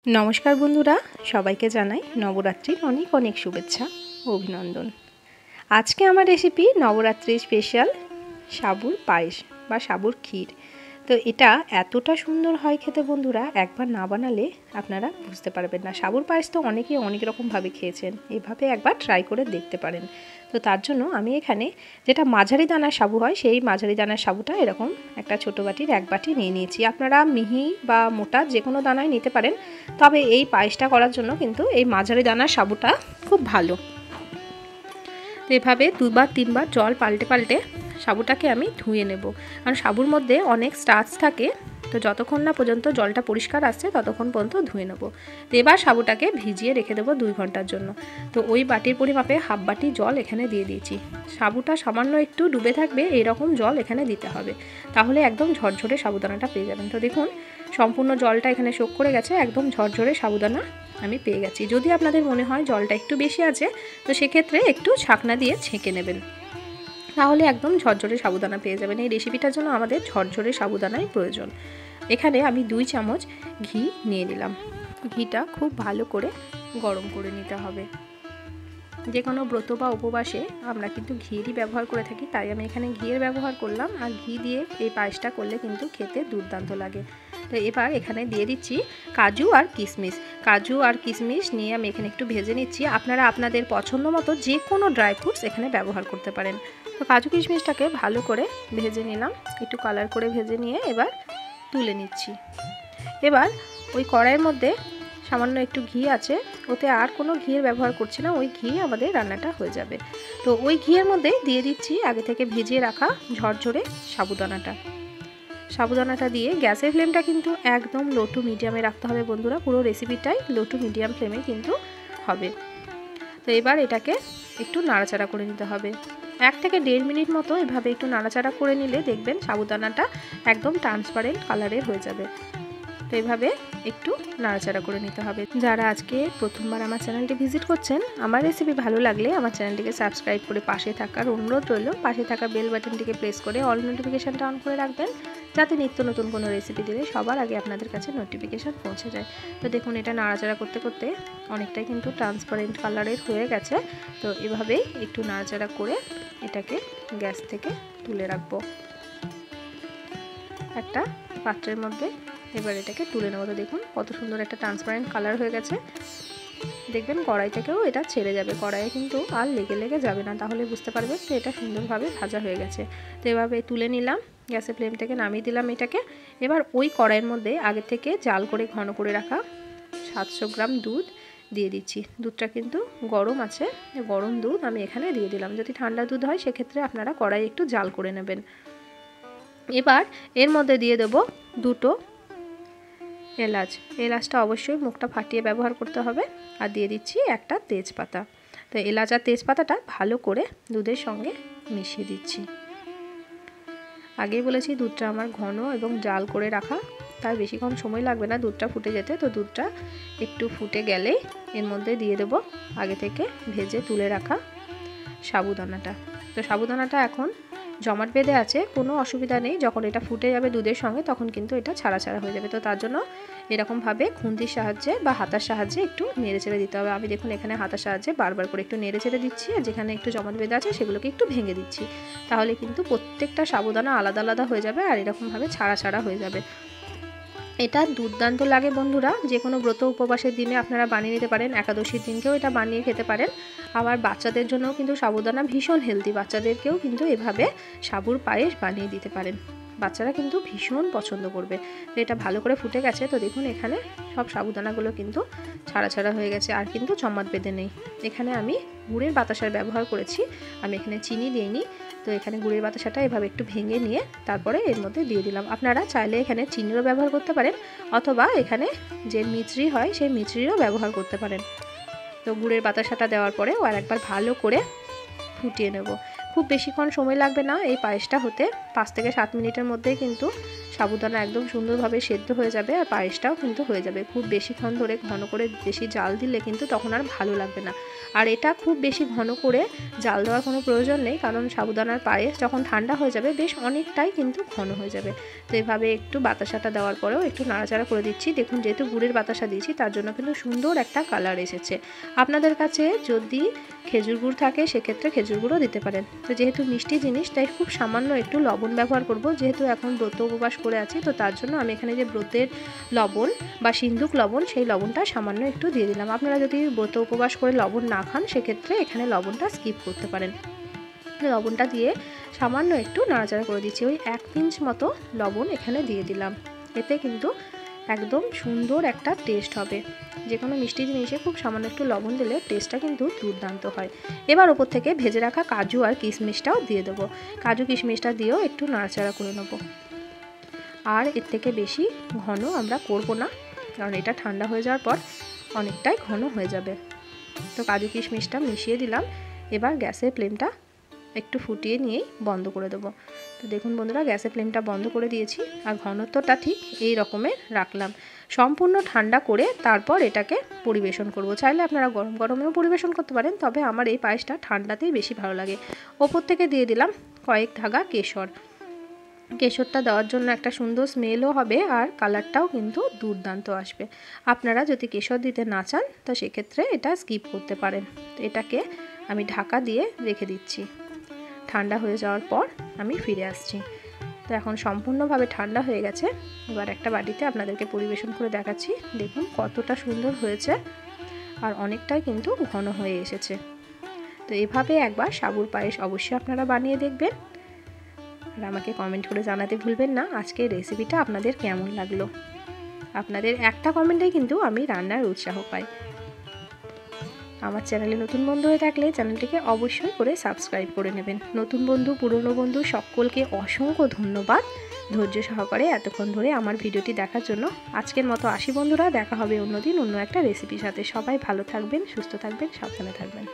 नमस्कार बंधुरा सबाइके जानाई नवरात्रिर अनेक अनेक शुभेच्छा ओ अभिनंदन। आज के आमार रेसिपि नवरात्रि स्पेशल साबुर पायेस बा साबुर क्षीर। तो এটা এতটা সুন্দর হয় খেতে বন্ধুরা, একবার না বানালে আপনারা বুঝতে পারবেন না। সাবুর পায়েস তো অনেকেই অনেক রকম ভাবে খেয়েছেন, এভাবে একবার ট্রাই করে দেখতে পারেন। তো তার জন্য আমি এখানে যেটা মাঝারি দানার সাবু হয় সেই মাঝারি দানার সাবুটা এরকম একটা ছোট বাটির এক বাটি নিয়ে নিয়েছি। আপনারা মিহি বা মোটা যে কোনো দানাই নিতে পারেন, তবে এই পায়েসটা করার জন্য কিন্তু এই মাঝারি দানার সাবুটা খুব ভালো। তো এভাবে দুবার তিনবার জল পাল্টে পাল্টে সাবুটাকে আমি ধুয়ে নেব, কারণ সাবুর মধ্যে অনেক স্টার্চ থাকে। তো যতক্ষণ না পর্যন্ত জলটা পরিষ্কার আসছে ততক্ষণ পর্যন্ত ধুয়ে নেব। তো এবার সাবুটাকে ভিজিয়ে রেখে দেবো 2 ঘন্টার জন্য। তো ওই বাটির পরিমাপে হাফ বাটি জল এখানে দিয়ে দিয়েছি। সাবুটা সামান্য একটু ডুবে থাকবে এইরকম জল এখানে দিতে হবে, তাহলে একদম ঝরঝরে সাবুদানাটা পেয়ে যাবেন। তো দেখুন সম্পূর্ণ জলটা এখানে শোক করে গেছে, একদম ঝরঝরে সাবুদানা আমি পেয়ে গেছি। যদি আপনাদের মনে হয় জলটা একটু বেশি আছে তো সেক্ষেত্রে একটু ছাকনা দিয়ে ছেঁকে নেবেন, তাহলে একদম ঝরঝরে সাবুদানা পেয়ে যাবেন। এই রেসিপিটার জন্য আমাদের ঝরঝরে সাবুদানাই প্রয়োজন। এখানে আমি 2 চামচ ঘি নিয়ে নিলাম। ঘিটা খুব ভালো করে গরম করে নিতে হবে। যে কোনো ব্রত বা উপবাসে আমরা কিন্তু ঘিয়েরই ব্যবহার করে থাকি, তাই আমি এখানে ঘিয়ের ব্যবহার করলাম। আর ঘি দিয়ে এই পায়েসটা করলে কিন্তু খেতে দুর্দান্ত লাগে। তো এবার এখানে দিয়ে দিচ্ছি কাজু আর কিশমিশ। কাজু আর কিশমিশ নিয়ে আমি এখানে একটু ভেজে নিচ্ছি। আপনারা আপনাদের পছন্দ মতো যে কোনো ড্রাই ফ্রুটস এখানে ব্যবহার করতে পারেন। তো কাজু কিশমিশটাকে ভালো করে ভেজে নিলাম, একটু কালার করে ভেজে নিয়ে এবার তুলে নিচ্ছি। এবার ওই কড়াইয়ের মধ্যে সামান্য একটু ঘি আছে, ওতে আর কোনো ঘিয়ের ব্যবহার করছি না, ওই ঘি আমাদের রান্নাটা হয়ে যাবে। তো ওই ঘিয়ের মধ্যে দিয়ে দিচ্ছি আগে থেকে ভিজিয়ে রাখা ঝরঝরে সাবুদানাটা। সাবুদানাটা দিয়ে গ্যাসের ফ্লেমটা কিন্তু একদম লো টু মিডিয়ামে রাখতে হবে বন্ধুরা। পুরো রেসিপিটাই লো টু মিডিয়াম ফ্লেমে কিন্তু হবে। তো এবার এটাকে একটু নাড়াচাড়া করে নিতে হবে। 1 থেকে 1.5 মিনিট মতো এভাবে একটু নাড়াচাড়া করে নিলে দেখবেন সাবুদানাটা একদম ট্রান্সপারেন্ট কালারের হয়ে যাবে। তো এইভাবে একটু নাড়াচাড়া করে নিতে হবে। যারা আজকে প্রথমবার আমার চ্যানেলটি ভিজিট করছেন, আমার রেসিপি ভালো লাগলে আমার চ্যানেলটিকে সাবস্ক্রাইব করে পাশে থাকার অনুরোধ রইল। পাশে থাকা বেল বাটনটিকে প্রেস করে অল নোটিফিকেশানটা অন করে রাখবেন, যাতে নিত্য নতুন কোনো রেসিপি দিলে সবার আগে আপনাদের কাছে নোটিফিকেশান পৌঁছে যায়। তো দেখুন এটা নাড়াচাড়া করতে করতে অনেকটাই কিন্তু ট্রান্সপারেন্ট কালারের হয়ে গেছে। তো এভাবেই একটু নাড়াচাড়া করে এটাকে গ্যাস থেকে তুলে রাখবো একটা পাত্রের মধ্যে। এবার এটাকে তুলে নেব। তো দেখুন কত সুন্দর একটা ট্রান্সপারেন্ট কালার হয়ে গেছে। দেখবেন কড়াই থেকেও এটা ছেড়ে যাবে, কড়াইয়ে কিন্তু আর লেগে লেগে যাবে না, তাহলে বুঝতে পারবেন যে এটা সুন্দরভাবে ভাজা হয়ে গেছে। তো এভাবে তুলে নিলাম, গ্যাসের ফ্লেম থেকে নামিয়ে দিলাম এটাকে। এবার ওই কড়াইয়ের মধ্যে আগে থেকে জাল করে ঘন করে রাখা 700 গ্রাম দুধ দিয়ে দিচ্ছি। দুধটা কিন্তু গরম আছে, গরম দুধ আমি এখানে দিয়ে দিলাম। যদি ঠান্ডা দুধ হয় সেক্ষেত্রে আপনারা কড়াই একটু জাল করে নেবেন। এবার এর মধ্যে দিয়ে দেব 2টো এলাচ। এলাচটা অবশ্যই মুখটা ফাটিয়ে ব্যবহার করতে হবে। আর দিয়ে দিচ্ছি একটা তেজপাতা। তো এলাচ আর তেজপাতাটা ভালো করে দুধের সঙ্গে মিশিয়ে দিচ্ছি। আগেই বলেছি দুধটা আমার ঘন এবং জাল করে রাখা, তাই বেশিক্ষণ সময় লাগবে না দুধটা ফুটে যেতে। তো দুধটা একটু ফুটে গেলেই এর মধ্যে দিয়ে দেব আগে থেকে ভেজে তুলে রাখা সাবুদানাটা। তো সাবুদানাটা এখন জমাট বেঁধে আছে, কোনো অসুবিধা নেই। যখন এটা ফুটে যাবে দুধের সঙ্গে তখন কিন্তু এটা ছাড়া ছাড়া হয়ে যাবে। তো তার জন্য এরকমভাবে খুন্তির সাহায্যে বা হাতার সাহায্যে একটু নেড়ে চেড়ে দিতে হবে। আমি দেখুন এখানে হাতার সাহায্যে বারবার করে একটু নেড়ে চেড়ে দিচ্ছি, আর যেখানে একটু জমাট বেঁধে আছে সেগুলোকে একটু ভেঙে দিচ্ছি। তাহলে কিন্তু প্রত্যেকটা সাবুদানা আলাদা আলাদা হয়ে যাবে আর এরকমভাবে ছাড়া ছাড়া হয়ে যাবে। এটা দুর্দান্ত লাগে বন্ধুরা। যে কোনো ব্রত উপবাসের দিনে আপনারা বানিয়ে নিতে পারেন, একাদশীর দিনকেও এটা বানিয়ে খেতে পারেন। আবার বাচ্চাদের জন্যও কিন্তু সাবুদানা ভীষণ হেলদি, বাচ্চাদেরকেও কিন্তু এভাবে সাবুর পায়েস বানিয়ে দিতে পারেন, বাচ্চারা কিন্তু ভীষণ পছন্দ করবে। তো এটা ভালো করে ফুটে গেছে। তো দেখুন এখানে সব সাবুদানাগুলো কিন্তু ছাড়া ছাড়া হয়ে গেছে, আর কিন্তু জমাট বেঁধে নেই। এখানে আমি গুড়ের বাতাসার ব্যবহার করেছি, আমি এখানে চিনি দিইনি। তো এখানে গুড়ের বাতাসাটা এভাবে একটু ভেঙে নিয়ে তারপরে এর মধ্যে দিয়ে দিলাম। আপনারা চাইলে এখানে চিনিরও ব্যবহার করতে পারেন, অথবা এখানে যে মিছরি হয় সেই মিছরিরও ব্যবহার করতে পারেন। তো গুড়ের বাতাসাটা দেওয়ার পরে আর একবার ভালো করে ফুটিয়ে নেব। খুব বেশিক্ষণ সময় লাগবে না এই পায়েসটা হতে, 5 থেকে 7 মিনিটের মধ্যেই কিন্তু সাবুদানা একদম সুন্দরভাবে সেদ্ধ হয়ে যাবে আর পায়েসটাও কিন্তু হয়ে যাবে। খুব বেশিক্ষণ ধরে ঘন করে বেশি জাল দিলে কিন্তু তখন আর ভালো লাগবে না। আর এটা খুব বেশি ঘন করে জাল দেওয়ার কোনো প্রয়োজন নেই, কারণ সাবুদানার পায়েস যখন ঠান্ডা হয়ে যাবে বেশ অনেকটাই কিন্তু ঘন হয়ে যাবে। তো এভাবে একটু বাতাসাটা দেওয়ার পরেও একটু নাড়াচাড়া করে দিচ্ছি। দেখুন যেহেতু গুড়ের বাতাসা দিয়েছি তার জন্য কিন্তু সুন্দর একটা কালার এসেছে। আপনাদের কাছে যদি খেজুর গুড় থাকে সেক্ষেত্রে খেজুর গুঁড়ও দিতে পারেন। তো যেহেতু মিষ্টি জিনিস তাই খুব সামান্য একটু লবণ ব্যবহার করব, যেহেতু এখন ব্রত উপবাস করে আছি। তো তার জন্য আমি এখানে যে ব্রতের লবণ বা সিন্দুক লবণ সেই লবণটা সামান্য একটু দিয়ে দিলাম। আপনারা যদি ব্রত উপবাস করে লবণ না খান সেক্ষেত্রে এখানে লবণটা স্কিপ করতে পারেন। লবণটা দিয়ে সামান্য একটু নাড়াচাড়া করে দিচ্ছি। ওই 1 পিঞ্চ মতো লবণ এখানে দিয়ে দিলাম। এতে কিন্তু একদম সুন্দর একটা টেস্ট হবে। যে কোনো মিষ্টি জিনিসে খুব সামান্য একটু লবণ দিলে টেস্টটা কিন্তু দুর্দান্ত হয়। এবার ওপর থেকে ভেজে রাখা কাজু আর কিশমিশটাও দিয়ে দেবো। কাজু কিশমিশটা দিয়েও একটু নাড়াচাড়া করে নেবো। আর এর থেকে বেশি ঘন আমরা করব না, কারণ এটা ঠান্ডা হয়ে যাওয়ার পর অনেকটাই ঘন হয়ে যাবে। তো কাজু কিশমিশটা মিশিয়ে দিলাম। এবার গ্যাসের ফ্লেমটা একটু ফুটিয়ে নিয়েই বন্ধ করে দেবো। তো দেখুন বন্ধুরা, গ্যাসের ফ্লেমটা বন্ধ করে দিয়েছি আর ঘনত্বটা ঠিক এই রকমের রাখলাম। সম্পূর্ণ ঠান্ডা করে তারপর এটাকে পরিবেশন করব। চাইলে আপনারা গরম গরমেও পরিবেশন করতে পারেন, তবে আমার এই পায়েসটা ঠান্ডাতেই বেশি ভালো লাগে। ওপর থেকে দিয়ে দিলাম কয়েক ধাগা কেশর। কেশরটা দেওয়ার জন্য একটা সুন্দর স্মেলও হবে আর কালারটাও কিন্তু দুর্দান্ত আসবে। আপনারা যদি কেশর দিতে না চান তো সেক্ষেত্রে এটা স্কিপ করতে পারেন। তো এটাকে আমি ঢাকা দিয়ে রেখে দিচ্ছি। ঠান্ডা হয়ে যাওয়ার পর আমি ফিরে আসছি। তো এখন সম্পূর্ণভাবে ঠান্ডা হয়ে গেছে। এবার একটা বাটিতে আপনাদেরকে পরিবেশন করে দেখাচ্ছি। দেখুন কতটা সুন্দর হয়েছে আর অনেকটাই কিন্তু ঘন হয়ে এসেছে। তো এভাবে একবার সাবুর পায়েস অবশ্যই আপনারা বানিয়ে দেখবেন আর আমাকে কমেন্ট করে জানাতে ভুলবেন না আজকের রেসিপিটা আপনাদের কেমন লাগলো। আপনাদের একটা কমেন্টে কিন্তু আমি রান্নার উৎসাহ পাই। আমার চ্যানেলে নতুন বন্ধু হয়ে থাকলে চ্যানেলটিকে অবশ্যই করে সাবস্ক্রাইব করে নেবেন। নতুন বন্ধু পুরনো বন্ধু সকলকে অসংখ্য ধন্যবাদ ধৈর্য সহকারে এতক্ষণ ধরে আমার ভিডিওটি দেখার জন্য। আজকের মতো আসি বন্ধুরা, দেখা হবে অন্যদিন অন্য একটা রেসিপির সাথে। সবাই ভালো থাকবেন, সুস্থ থাকবেন, সাবধানে থাকবেন।